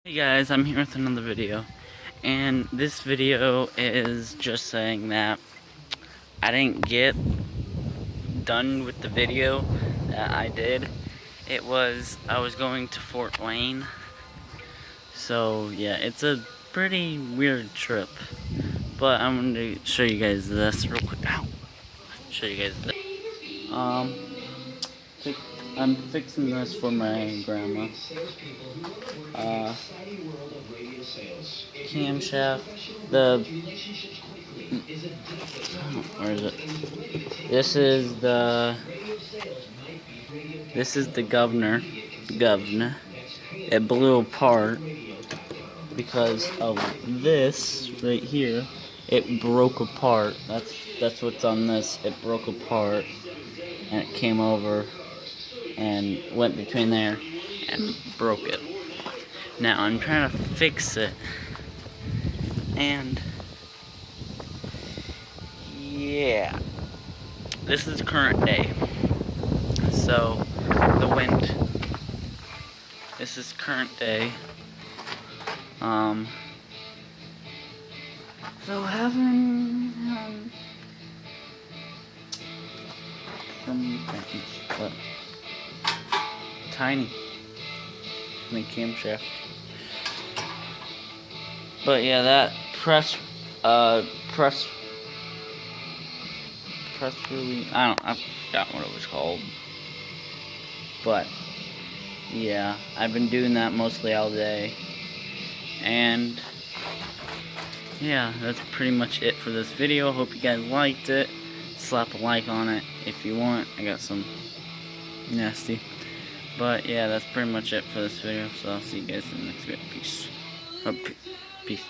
Hey guys, I'm here with another video, and this video is just saying that I didn't get done with the video that I did. I was going to Fort Wayne, so yeah, it's a pretty weird trip, but I'm going to show you guys this real quick. Ow! Show you guys this. I'm fixing this for my grandma. Camshaft. Where is it? This is the governor. It blew apart because of this right here. It broke apart. That's what's on this. It broke apart, and it came over and went between there and broke it. Now I'm trying to fix it, and yeah, this is current day. So the wind. This is current day. So having some package, but tiny in the camshaft. But yeah, that press release, I forgot what it was called. But yeah, I've been doing that mostly all day. And yeah, that's pretty much it for this video. Hope you guys liked it. Slap a like on it if you want. I got some nasty. But yeah, that's pretty much it for this video. So I'll see you guys in the next video. Peace. Peace.